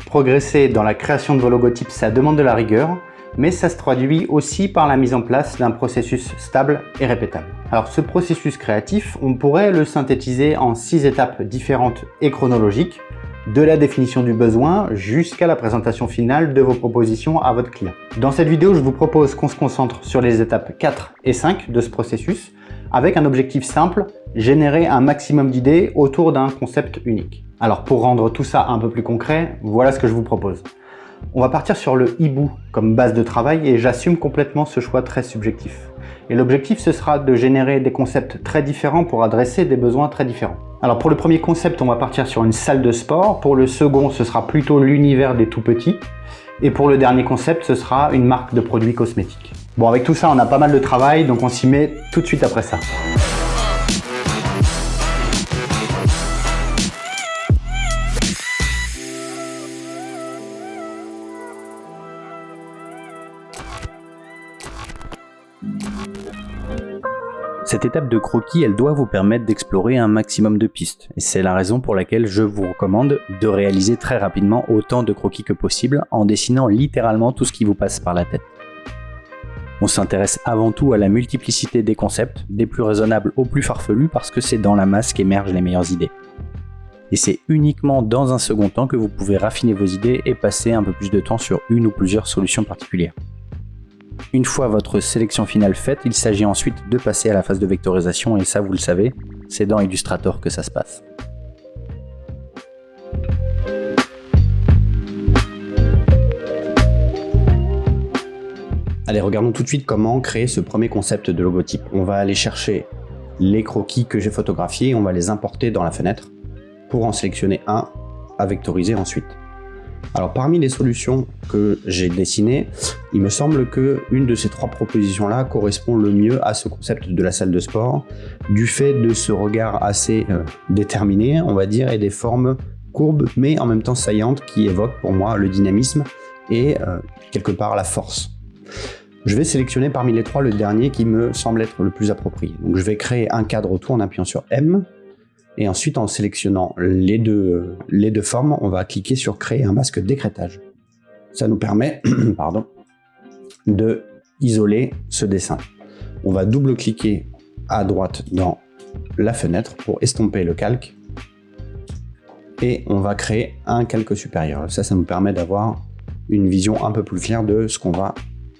Progresser dans la création de vos logotypes, ça demande de la rigueur, mais ça se traduit aussi par la mise en place d'un processus stable et répétable. Alors ce processus créatif, on pourrait le synthétiser en 6 étapes différentes et chronologiques, de la définition du besoin jusqu'à la présentation finale de vos propositions à votre client. Dans cette vidéo, je vous propose qu'on se concentre sur les étapes 4 et 5 de ce processus, avec un objectif simple, générer un maximum d'idées autour d'un concept unique. Alors pour rendre tout ça un peu plus concret, voilà ce que je vous propose. On va partir sur le hibou comme base de travail et j'assume complètement ce choix très subjectif. Et l'objectif, ce sera de générer des concepts très différents pour adresser des besoins très différents. Alors pour le premier concept, on va partir sur une salle de sport. Pour le second, ce sera plutôt l'univers des tout-petits. Et pour le dernier concept, ce sera une marque de produits cosmétiques. Bon, avec tout ça, on a pas mal de travail, donc on s'y met tout de suite après ça. Cette étape de croquis, elle doit vous permettre d'explorer un maximum de pistes. Et c'est la raison pour laquelle je vous recommande de réaliser très rapidement autant de croquis que possible en dessinant littéralement tout ce qui vous passe par la tête. On s'intéresse avant tout à la multiplicité des concepts, des plus raisonnables aux plus farfelus parce que c'est dans la masse qu'émergent les meilleures idées. Et c'est uniquement dans un second temps que vous pouvez raffiner vos idées et passer un peu plus de temps sur une ou plusieurs solutions particulières. Une fois votre sélection finale faite, il s'agit ensuite de passer à la phase de vectorisation et ça vous le savez, c'est dans Illustrator que ça se passe. Allez, regardons tout de suite comment créer ce premier concept de logotype. On va aller chercher les croquis que j'ai photographiés, on va les importer dans la fenêtre pour en sélectionner un à vectoriser ensuite. Alors parmi les solutions que j'ai dessinées, il me semble que une de ces trois propositions-là correspond le mieux à ce concept de la salle de sport, du fait de ce regard assez déterminé, on va dire, et des formes courbes mais en même temps saillantes qui évoquent pour moi le dynamisme et quelque part la force. Je vais sélectionner parmi les trois le dernier qui me semble être le plus approprié. Donc je vais créer un cadre autour en appuyant sur M. Et ensuite, en sélectionnant les deux formes, on va cliquer sur créer un masque d'écrêtage. Ça nous permet de isoler ce dessin. On va double-cliquer à droite dans la fenêtre pour estomper le calque. Et on va créer un calque supérieur. Ça nous permet d'avoir une vision un peu plus claire de ce qu'on va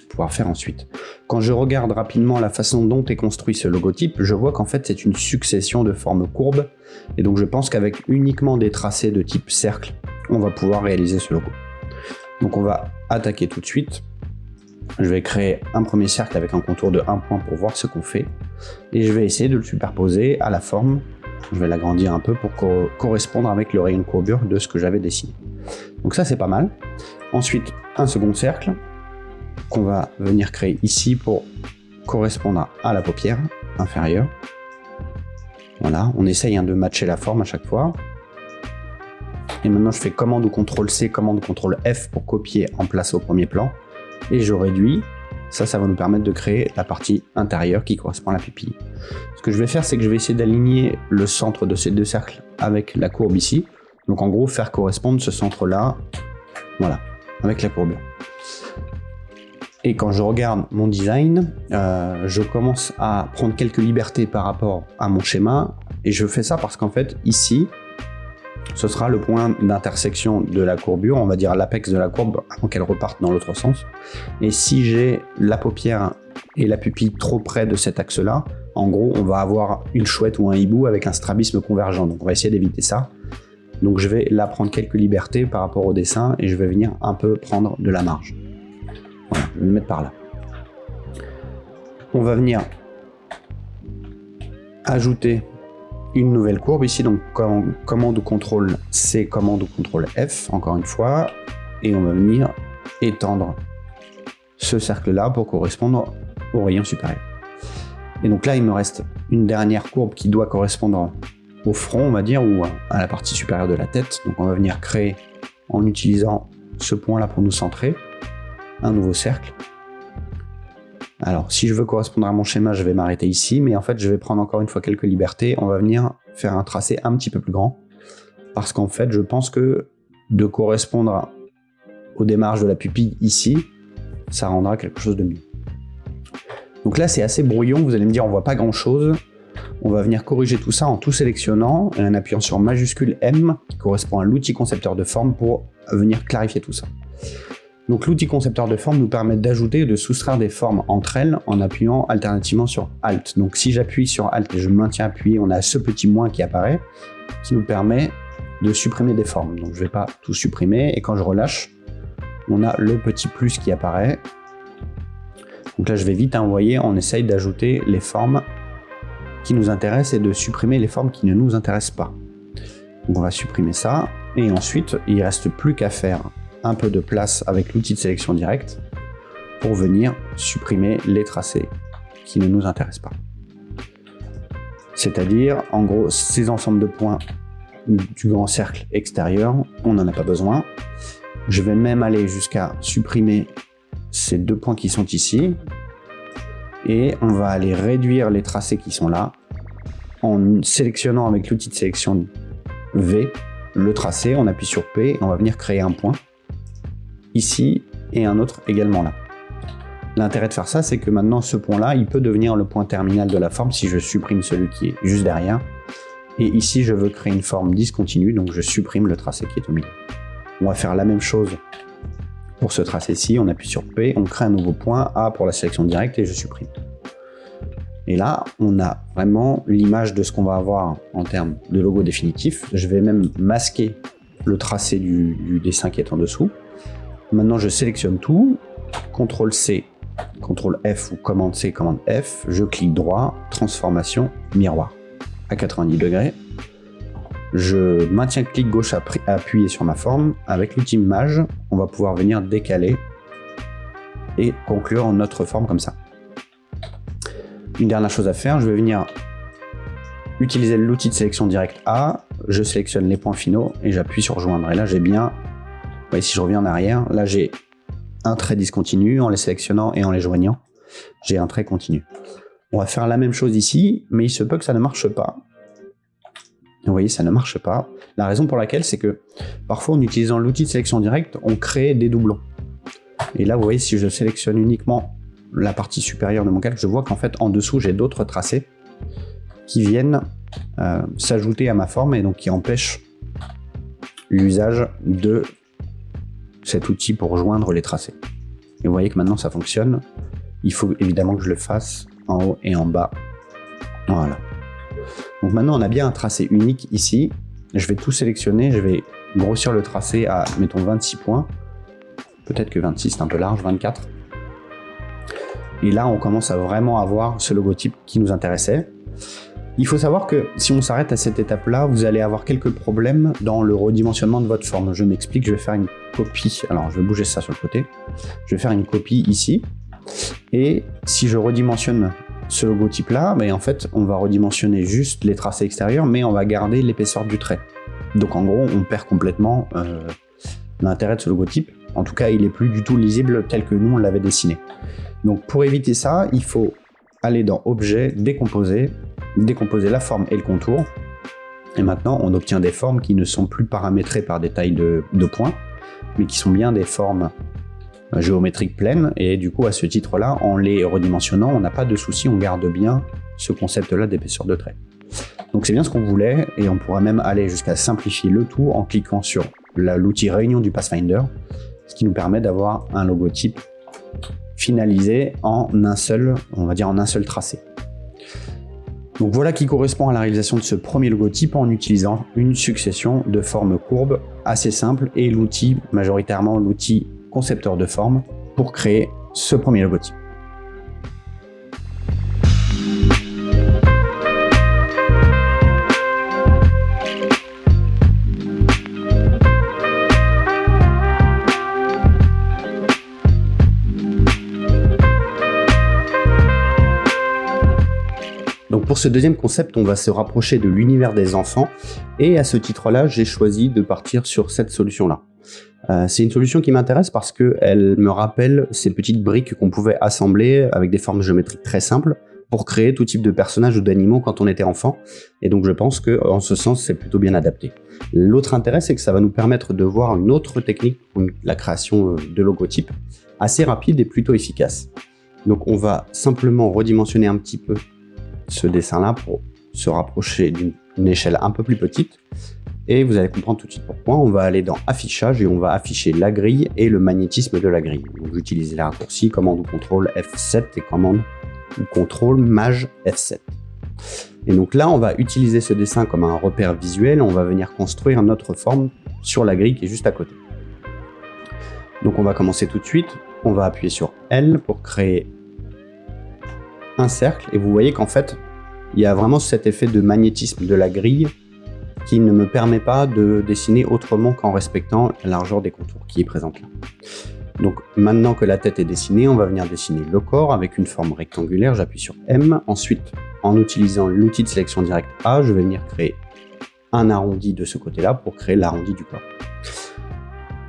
pouvoir faire ensuite. Quand je regarde rapidement la façon dont est construit ce logotype, je vois qu'en fait c'est une succession de formes courbes et donc je pense qu'avec uniquement des tracés de type cercle, on va pouvoir réaliser ce logo. Donc on va attaquer tout de suite. Je vais créer un premier cercle avec un contour de 1 point pour voir ce qu'on fait et je vais essayer de le superposer à la forme. Je vais l'agrandir un peu pour correspondre avec le rayon de courbure de ce que j'avais dessiné. Donc ça c'est pas mal. Ensuite un second cercle qu'on va venir créer ici pour correspondre à la paupière inférieure. Voilà, on essaye de matcher la forme à chaque fois. Et maintenant je fais commande ou CTRL C, commande ou CTRL F pour copier en place au premier plan. Et je réduis. Ça va nous permettre de créer la partie intérieure qui correspond à la pupille. Ce que je vais faire, c'est que je vais essayer d'aligner le centre de ces deux cercles avec la courbe ici. Donc en gros, faire correspondre ce centre-là, voilà, avec la courbure. Et quand je regarde mon design, je commence à prendre quelques libertés par rapport à mon schéma. Et je fais ça parce qu'en fait, ici, ce sera le point d'intersection de la courbure, on va dire l'apex de la courbe avant qu'elle reparte dans l'autre sens. Et si j'ai la paupière et la pupille trop près de cet axe-là, en gros, on va avoir une chouette ou un hibou avec un strabisme convergent. Donc on va essayer d'éviter ça. Donc je vais là prendre quelques libertés par rapport au dessin et je vais venir un peu prendre de la marge. Voilà, je vais le mettre par là. On va venir ajouter une nouvelle courbe ici, donc commande ou CTRL C, commande ou CTRL F, encore une fois, et on va venir étendre ce cercle-là pour correspondre au rayon supérieur. Et donc là, il me reste une dernière courbe qui doit correspondre au front, on va dire, ou à la partie supérieure de la tête. Donc on va venir créer, en utilisant ce point-là pour nous centrer, un nouveau cercle. Alors, si je veux correspondre à mon schéma, je vais m'arrêter ici, mais en fait, je vais prendre encore une fois quelques libertés. On va venir faire un tracé un petit peu plus grand, parce qu'en fait, je pense que de correspondre au démarrage de la pupille ici, ça rendra quelque chose de mieux. Donc là, c'est assez brouillon, vous allez me dire, on voit pas grand-chose. On va venir corriger tout ça en tout sélectionnant et en appuyant sur majuscule M, qui correspond à l'outil concepteur de forme, pour venir clarifier tout ça. Donc l'outil concepteur de forme nous permet d'ajouter et de soustraire des formes entre elles en appuyant alternativement sur Alt. Donc si j'appuie sur Alt et je maintiens appuyé, on a ce petit moins qui apparaît, qui nous permet de supprimer des formes. Donc je ne vais pas tout supprimer, et quand je relâche, on a le petit plus qui apparaît. Donc là je vais vite, vous voyez, on essaye d'ajouter les formes qui nous intéressent et de supprimer les formes qui ne nous intéressent pas. Donc on va supprimer ça, et ensuite il ne reste plus qu'à faire un peu de place avec l'outil de sélection directe pour venir supprimer les tracés qui ne nous intéressent pas. C'est-à-dire, en gros, ces ensembles de points du grand cercle extérieur, on n'en a pas besoin. Je vais même aller jusqu'à supprimer ces deux points qui sont ici, et on va aller réduire les tracés qui sont là en sélectionnant avec l'outil de sélection V le tracé, on appuie sur P et on va venir créer un point ici et un autre également là. L'intérêt de faire ça, c'est que maintenant ce point-là, il peut devenir le point terminal de la forme si je supprime celui qui est juste derrière. Et ici, je veux créer une forme discontinue, donc je supprime le tracé qui est au milieu. On va faire la même chose pour ce tracé-ci, on appuie sur P, on crée un nouveau point, A pour la sélection directe et je supprime. Et là, on a vraiment l'image de ce qu'on va avoir en termes de logo définitif. Je vais même masquer le tracé du dessin qui est en dessous. Maintenant, je sélectionne tout, CTRL-C, CTRL-F ou commande-C, commande-F, je clique droit, transformation, miroir à 90 degrés. Je maintiens le clic gauche appuyé sur ma forme. Avec l'outil Mage, on va pouvoir venir décaler et conclure notre forme comme ça. Une dernière chose à faire, je vais venir utiliser l'outil de sélection directe A, je sélectionne les points finaux et j'appuie sur joindre. Et là, j'ai bien, vous voyez, si je reviens en arrière, là j'ai un trait discontinu en les sélectionnant et en les joignant, j'ai un trait continu. On va faire la même chose ici, mais il se peut que ça ne marche pas. Vous voyez, ça ne marche pas. La raison pour laquelle, c'est que parfois, en utilisant l'outil de sélection directe, on crée des doublons. Et là, vous voyez, si je sélectionne uniquement la partie supérieure de mon calque, je vois qu'en fait, en dessous, j'ai d'autres tracés qui viennent s'ajouter à ma forme et donc qui empêchent l'usage de cet outil pour joindre les tracés. Et vous voyez que maintenant, ça fonctionne. Il faut évidemment que je le fasse en haut et en bas. Voilà. Donc maintenant, on a bien un tracé unique ici. Je vais tout sélectionner, je vais grossir le tracé à, mettons, 26 points. Peut-être que 26, c'est un peu large, 24. Et là, on commence à vraiment avoir ce logotype qui nous intéressait. Il faut savoir que si on s'arrête à cette étape-là, vous allez avoir quelques problèmes dans le redimensionnement de votre forme. Je m'explique, je vais faire une copie. Alors, je vais bouger ça sur le côté. Je vais faire une copie ici. Et si je redimensionne ce logotype-là, mais en fait, on va redimensionner juste les tracés extérieurs, mais on va garder l'épaisseur du trait. Donc en gros, on perd complètement l'intérêt de ce logotype. En tout cas, il n'est plus du tout lisible tel que nous, on l'avait dessiné. Donc pour éviter ça, il faut aller dans Objet, décomposer la forme et le contour. Et maintenant, on obtient des formes qui ne sont plus paramétrées par des tailles de points, mais qui sont bien des formes géométriques pleines, et du coup à ce titre-là, en les redimensionnant, on n'a pas de souci, on garde bien ce concept-là d'épaisseur de trait. Donc c'est bien ce qu'on voulait, et on pourra même aller jusqu'à simplifier le tout en cliquant sur l'outil Réunion du Pathfinder, ce qui nous permet d'avoir un logotype finalisé en un seul, on va dire en un seul tracé. Donc voilà qui correspond à la réalisation de ce premier logotype en utilisant une succession de formes courbes assez simples et l'outil, majoritairement l'outil concepteur de forme, pour créer ce premier logotype. Donc pour ce deuxième concept, on va se rapprocher de l'univers des enfants, et à ce titre-là, j'ai choisi de partir sur cette solution-là. C'est une solution qui m'intéresse parce qu'elle me rappelle ces petites briques qu'on pouvait assembler avec des formes géométriques très simples, pour créer tout type de personnages ou d'animaux quand on était enfant. Et donc je pense qu'en ce sens, c'est plutôt bien adapté. L'autre intérêt, c'est que ça va nous permettre de voir une autre technique pour la création de logotypes, assez rapide et plutôt efficace. Donc on va simplement redimensionner un petit peu ce dessin-là pour se rapprocher d'une échelle un peu plus petite. Et vous allez comprendre tout de suite pourquoi. On va aller dans affichage et on va afficher la grille et le magnétisme de la grille. Donc j'utilise les raccourcis commande ou contrôle F7 et commande ou contrôle maj F7. Et donc là, on va utiliser ce dessin comme un repère visuel. On va venir construire notre forme sur la grille qui est juste à côté. Donc on va commencer tout de suite. On va appuyer sur L pour créer un cercle. Et vous voyez qu'en fait, il y a vraiment cet effet de magnétisme de la grille qui ne me permet pas de dessiner autrement qu'en respectant la largeur des contours qui est présente là. Donc maintenant que la tête est dessinée, on va venir dessiner le corps avec une forme rectangulaire. J'appuie sur M. Ensuite, en utilisant l'outil de sélection directe A, je vais venir créer un arrondi de ce côté-là pour créer l'arrondi du corps.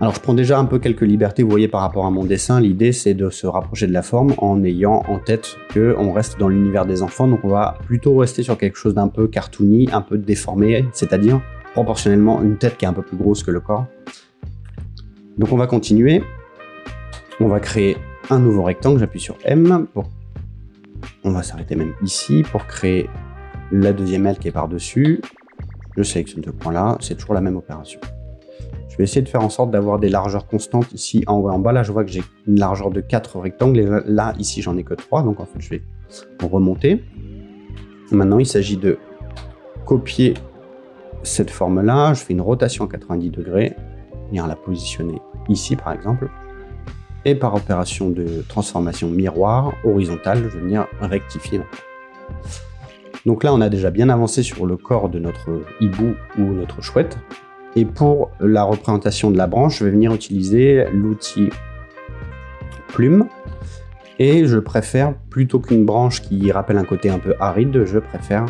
Alors je prends déjà un peu quelques libertés, vous voyez, par rapport à mon dessin. L'idée, c'est de se rapprocher de la forme en ayant en tête qu'on reste dans l'univers des enfants. Donc on va plutôt rester sur quelque chose d'un peu cartoony, un peu déformé, c'est-à-dire proportionnellement une tête qui est un peu plus grosse que le corps. Donc on va continuer. On va créer un nouveau rectangle, j'appuie sur M. On va s'arrêter même ici pour créer la deuxième aile qui est par-dessus. Je sélectionne ce point-là, c'est toujours la même opération. Je vais essayer de faire en sorte d'avoir des largeurs constantes ici en haut et en bas. Là, je vois que j'ai une largeur de 4 rectangles et là, ici, j'en ai que 3. Donc, en fait, je vais remonter. Maintenant, il s'agit de copier cette forme-là. Je fais une rotation à 90 degrés. Venir la positionner ici, par exemple. Et par opération de transformation miroir horizontale, je vais venir rectifier. Donc là, on a déjà bien avancé sur le corps de notre hibou ou notre chouette. Et pour la représentation de la branche, je vais venir utiliser l'outil plume. Et je préfère, plutôt qu'une branche qui rappelle un côté un peu aride, je préfère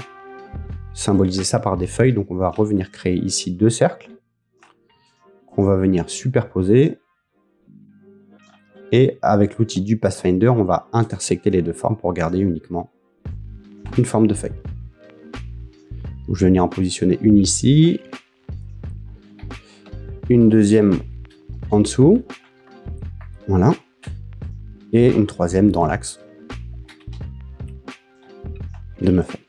symboliser ça par des feuilles. Donc on va revenir créer ici 2 cercles qu'on va venir superposer. Et avec l'outil du Pathfinder, on va intersecter les deux formes pour garder uniquement une forme de feuille. Donc je vais venir en positionner une ici. Une deuxième en dessous, voilà, et une troisième dans l'axe de ma feuille.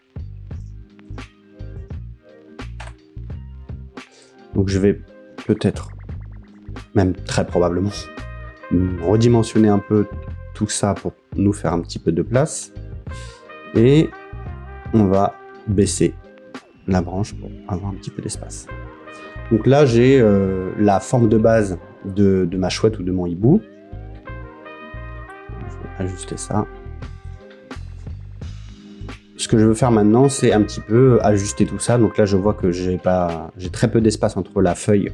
Donc je vais peut-être, même très probablement, redimensionner un peu tout ça pour nous faire un petit peu de place, et on va baisser la branche pour avoir un petit peu d'espace. Donc là, j'ai la forme de base de ma chouette ou de mon hibou. Je vais ajuster ça. Ce que je veux faire maintenant, c'est un petit peu ajuster tout ça. Donc là, je vois que j'ai très peu d'espace entre la feuille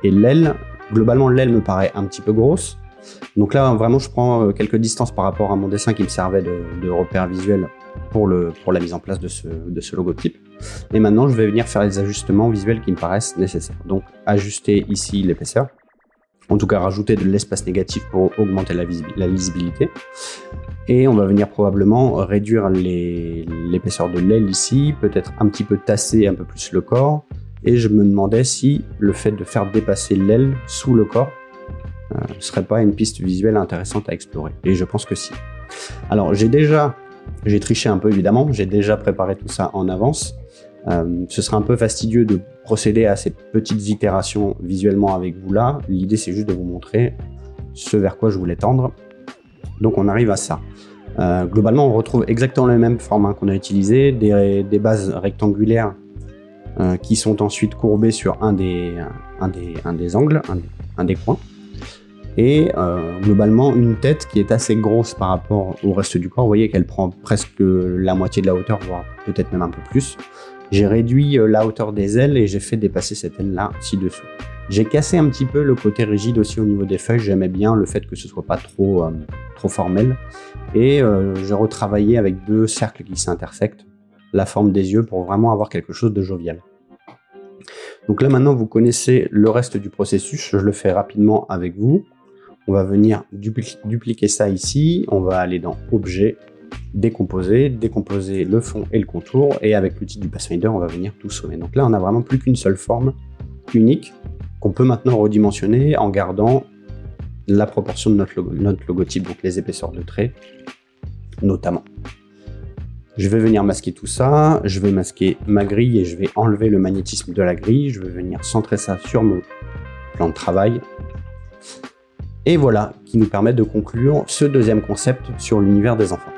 et l'aile. Globalement, l'aile me paraît un petit peu grosse. Donc là, vraiment, je prends quelques distances par rapport à mon dessin qui me servait de repère visuel pour la mise en place de ce logotype. Et maintenant, je vais venir faire les ajustements visuels qui me paraissent nécessaires. Donc, ajuster ici l'épaisseur. En tout cas, rajouter de l'espace négatif pour augmenter la lisibilité. Et on va venir probablement réduire l'épaisseur de l'aile ici, peut-être un petit peu tasser un peu plus le corps. Et je me demandais si le fait de faire dépasser l'aile sous le corps ne serait pas une piste visuelle intéressante à explorer. Et je pense que si. Alors, j'ai triché un peu évidemment, j'ai déjà préparé tout ça en avance. Ce serait un peu fastidieux de procéder à ces petites itérations visuellement avec vous là. L'idée, c'est juste de vous montrer ce vers quoi je voulais tendre. Donc on arrive à ça. Globalement, on retrouve exactement le même format qu'on a utilisé, des bases rectangulaires qui sont ensuite courbées sur un des angles, un des coins. Et globalement, une tête qui est assez grosse par rapport au reste du corps. Vous voyez qu'elle prend presque la moitié de la hauteur, voire peut-être même un peu plus. J'ai réduit la hauteur des ailes et j'ai fait dépasser cette aile-là ci-dessous. J'ai cassé un petit peu le côté rigide aussi au niveau des feuilles. J'aimais bien le fait que ce soit pas trop formel. Et j'ai retravaillé avec 2 cercles qui s'intersectent la forme des yeux pour vraiment avoir quelque chose de jovial. Donc là maintenant, vous connaissez le reste du processus. Je le fais rapidement avec vous. On va venir dupliquer ça ici. On va aller dans Objet, décomposer le fond et le contour, et avec l'outil du Pathfinder, on va venir tout sommer. Donc là, on n'a vraiment plus qu'une seule forme unique qu'on peut maintenant redimensionner en gardant la proportion de notre logotype, donc les épaisseurs de traits notamment. Je vais venir masquer tout ça, je vais masquer ma grille et je vais enlever le magnétisme de la grille, je vais venir centrer ça sur mon plan de travail. Et voilà, qui nous permet de conclure ce deuxième concept sur l'univers des enfants.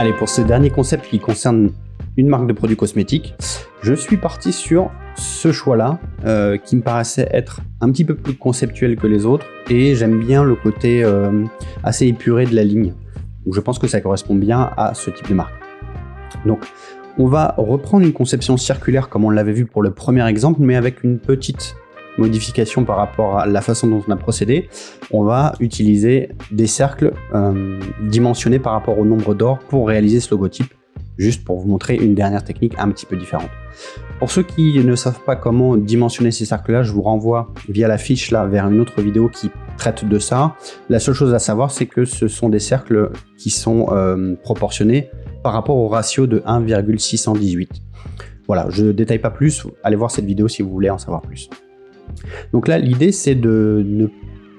Allez, pour ce dernier concept qui concerne une marque de produits cosmétiques, je suis parti sur ce choix-là, qui me paraissait être un petit peu plus conceptuel que les autres, et j'aime bien le côté assez épuré de la ligne. Donc je pense que ça correspond bien à ce type de marque. Donc on va reprendre une conception circulaire comme on l'avait vu pour le premier exemple, mais avec une petite modification par rapport à la façon dont on a procédé. On va utiliser des cercles dimensionnés par rapport au nombre d'or pour réaliser ce logotype, juste pour vous montrer une dernière technique un petit peu différente. Pour ceux qui ne savent pas comment dimensionner ces cercles-là, je vous renvoie via la fiche là vers une autre vidéo qui traite de ça. La seule chose à savoir, c'est que ce sont des cercles qui sont proportionnés par rapport au ratio de 1,618. Voilà, je ne détaille pas plus, allez voir cette vidéo si vous voulez en savoir plus. Donc là, l'idée, c'est de ne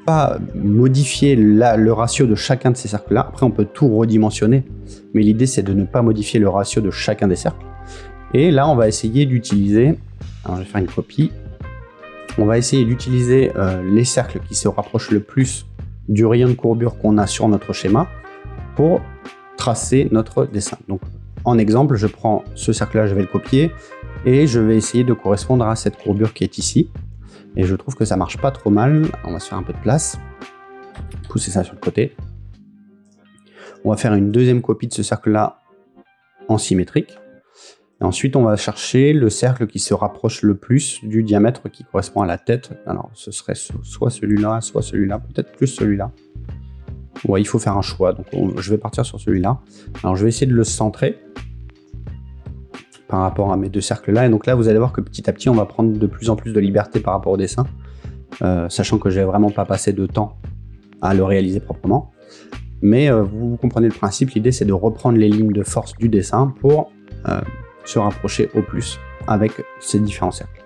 pas modifier le ratio de chacun de ces cercles-là. Après, on peut tout redimensionner, mais l'idée, c'est de ne pas modifier le ratio de chacun des cercles. Et là, on va essayer d'utiliser, alors je vais faire une copie, on va essayer d'utiliser les cercles qui se rapprochent le plus du rayon de courbure qu'on a sur notre schéma pour tracer notre dessin. Donc, en exemple, je prends ce cercle-là, je vais le copier, et je vais essayer de correspondre à cette courbure qui est ici. Et je trouve que ça marche pas trop mal. On va se faire un peu de place. Pousser ça sur le côté. On va faire une deuxième copie de ce cercle-là en symétrique. Et ensuite, on va chercher le cercle qui se rapproche le plus du diamètre qui correspond à la tête. Alors, ce serait soit celui-là, soit celui-là, peut-être plus celui-là. Ouais, il faut faire un choix. Donc, je vais partir sur celui-là. Alors, je vais essayer de le centrer par rapport à mes deux cercles là, et donc là vous allez voir que petit à petit on va prendre de plus en plus de liberté par rapport au dessin, sachant que j'ai vraiment pas passé de temps à le réaliser proprement, mais vous comprenez le principe. L'idée c'est de reprendre les lignes de force du dessin pour se rapprocher au plus avec ces différents cercles.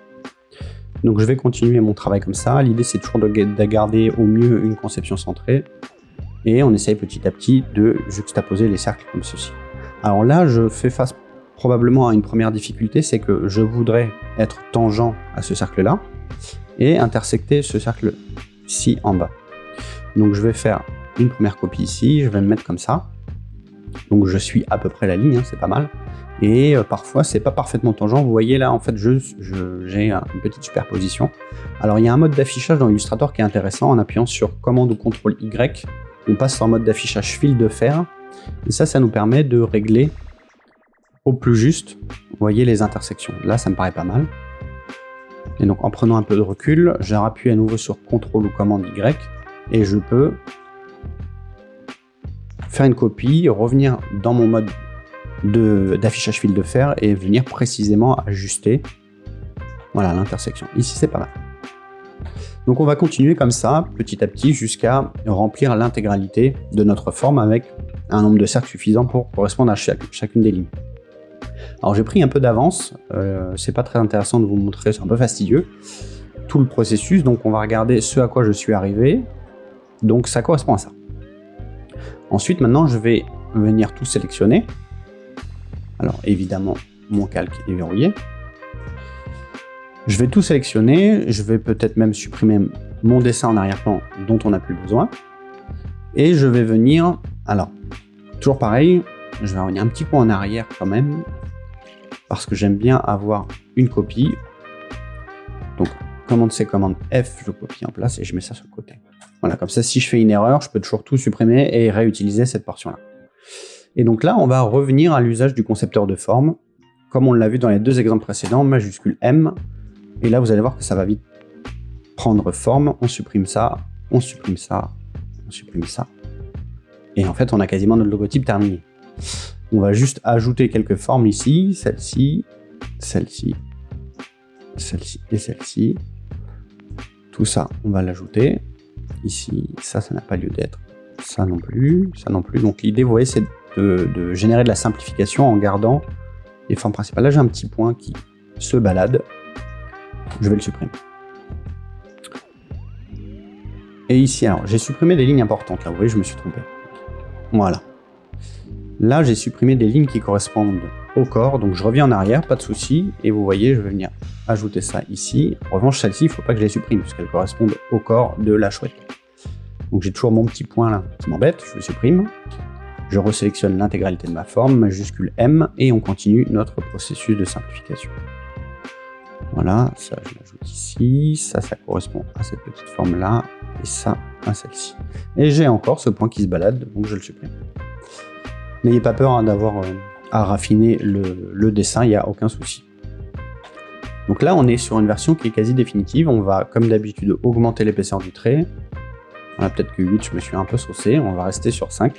Donc je vais continuer mon travail comme ça. L'idée c'est toujours de garder au mieux une conception centrée, et on essaye petit à petit de juxtaposer les cercles comme ceci. Alors là je fais face probablement à une première difficulté, c'est que je voudrais être tangent à ce cercle-là et intersecter ce cercle-ci en bas. Donc je vais faire une première copie ici, je vais me mettre comme ça. Donc je suis à peu près la ligne, hein, c'est pas mal. Et parfois c'est pas parfaitement tangent. Vous voyez là, en fait, j'ai une petite superposition. Alors il y a un mode d'affichage dans Illustrator qui est intéressant. En appuyant sur commande ou CTRL Y, on passe en mode d'affichage fil de fer. Et ça nous permet de régler au plus juste, vous voyez les intersections. Là, ça me paraît pas mal. Et donc, en prenant un peu de recul, je rappuie à nouveau sur CTRL ou commande Y, et je peux faire une copie, revenir dans mon mode d'affichage fil de fer et venir précisément ajuster, voilà, l'intersection. Ici, c'est pas mal. Donc, on va continuer comme ça, petit à petit, jusqu'à remplir l'intégralité de notre forme avec un nombre de cercles suffisant pour correspondre à chacune des lignes. Alors j'ai pris un peu d'avance, c'est pas très intéressant de vous montrer, c'est un peu fastidieux, tout le processus. Donc on va regarder ce à quoi je suis arrivé, donc ça correspond à ça. Ensuite maintenant je vais venir tout sélectionner. Alors évidemment mon calque est verrouillé. Je vais tout sélectionner, je vais peut-être même supprimer mon dessin en arrière-plan dont on n'a plus besoin. Et je vais venir, alors toujours pareil, je vais revenir un petit peu en arrière quand même, parce que j'aime bien avoir une copie. Donc, commande C, commande F, je copie en place et je mets ça sur le côté. Voilà, comme ça, si je fais une erreur, je peux toujours tout supprimer et réutiliser cette portion-là. Et donc là, on va revenir à l'usage du concepteur de forme, comme on l'a vu dans les deux exemples précédents, majuscule M. Et là, vous allez voir que ça va vite prendre forme. On supprime ça, on supprime ça, on supprime ça. Et en fait, on a quasiment notre logotype terminé. On va juste ajouter quelques formes ici, celle-ci, celle-ci, celle-ci et celle-ci. Tout ça, on va l'ajouter. Ici, ça n'a pas lieu d'être. Ça non plus, ça non plus. Donc l'idée, vous voyez, c'est de générer de la simplification en gardant les formes principales. Là, j'ai un petit point qui se balade. Je vais le supprimer. Et ici, alors, j'ai supprimé des lignes importantes. Là, vous voyez, je me suis trompé. Voilà. Là, j'ai supprimé des lignes qui correspondent au corps. Donc, je reviens en arrière, pas de souci. Et vous voyez, je vais venir ajouter ça ici. En revanche, celle-ci, il ne faut pas que je les supprime, puisqu'elles correspondent au corps de la chouette. Donc, j'ai toujours mon petit point là qui m'embête. Je le supprime. Je resélectionne l'intégralité de ma forme, majuscule M, et on continue notre processus de simplification. Voilà, ça je l'ajoute ici, ça correspond à cette petite forme là, et ça à celle-ci. Et j'ai encore ce point qui se balade, donc je le supprime. N'ayez pas peur d'avoir à raffiner le dessin, il n'y a aucun souci. Donc là on est sur une version qui est quasi définitive, on va comme d'habitude augmenter l'épaisseur du trait. Voilà, peut-être que 8 je me suis un peu saucé, on va rester sur 5.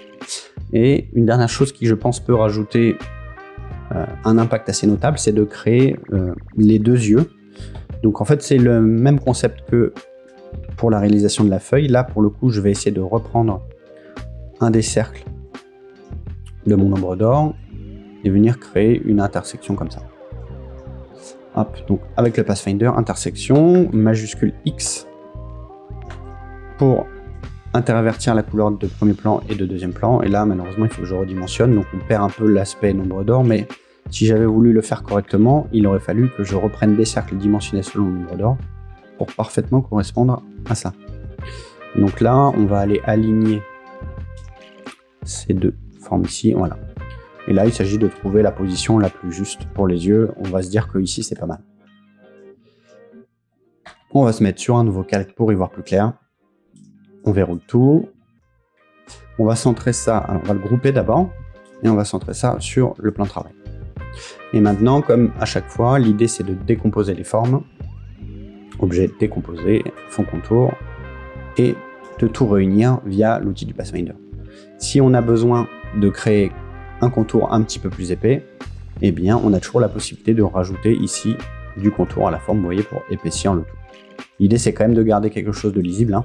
Et une dernière chose qui je pense peut rajouter un impact assez notable, c'est de créer les deux yeux. Donc en fait c'est le même concept que pour la réalisation de la feuille. Là pour le coup je vais essayer de reprendre un des cercles de mon ombre d'or et venir créer une intersection comme ça. Hop, donc avec le Pathfinder, intersection, majuscule X pour intervertir la couleur de premier plan et de deuxième plan. Et là malheureusement il faut que je redimensionne, donc on perd un peu l'aspect nombre d'or, mais si j'avais voulu le faire correctement, il aurait fallu que je reprenne des cercles dimensionnés selon le nombre d'or pour parfaitement correspondre à ça. Donc là on va aller aligner ces deux formes ici, voilà. Et là il s'agit de trouver la position la plus juste pour les yeux. On va se dire que ici c'est pas mal. On va se mettre sur un nouveau calque pour y voir plus clair. On verrouille tout. On va centrer ça, alors on va le grouper d'abord, et on va centrer ça sur le plan de travail. Et maintenant, comme à chaque fois, l'idée c'est de décomposer les formes. Objet décomposé, fond contour, et de tout réunir via l'outil du Pathfinder. Si on a besoin de créer un contour un petit peu plus épais, eh bien on a toujours la possibilité de rajouter ici du contour à la forme, vous voyez, pour épaissir le tout. L'idée c'est quand même de garder quelque chose de lisible, hein.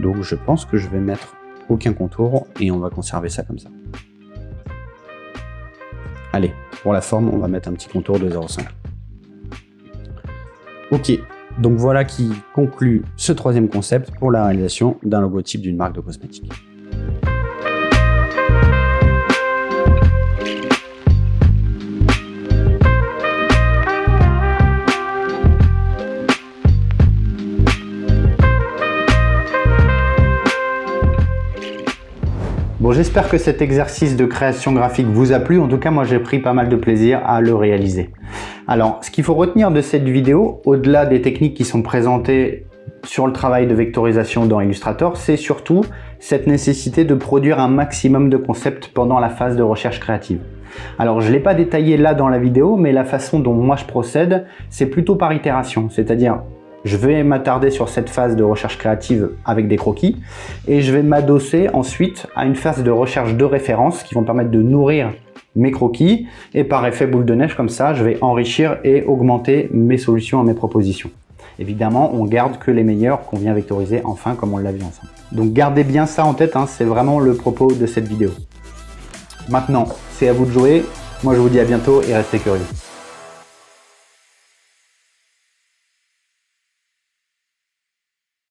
Donc je pense que je vais mettre aucun contour et on va conserver ça comme ça. Allez, pour la forme, on va mettre un petit contour de 0,5. Ok, donc voilà qui conclut ce troisième concept pour la réalisation d'un logotype d'une marque de cosmétiques. Bon, j'espère que cet exercice de création graphique vous a plu. En tout cas, moi, j'ai pris pas mal de plaisir à le réaliser. Alors, ce qu'il faut retenir de cette vidéo, au-delà des techniques qui sont présentées sur le travail de vectorisation dans Illustrator, c'est surtout cette nécessité de produire un maximum de concepts pendant la phase de recherche créative. Alors, je ne l'ai pas détaillé là dans la vidéo, mais la façon dont moi je procède, c'est plutôt par itération. C'est-à-dire, je vais m'attarder sur cette phase de recherche créative avec des croquis et je vais m'adosser ensuite à une phase de recherche de références qui vont permettre de nourrir mes croquis et par effet boule de neige comme ça, je vais enrichir et augmenter mes solutions à mes propositions. Évidemment, on garde que les meilleurs qu'on vient vectoriser enfin comme on l'a vu ensemble. Donc gardez bien ça en tête, hein, c'est vraiment le propos de cette vidéo. Maintenant, c'est à vous de jouer. Moi je vous dis à bientôt et restez curieux.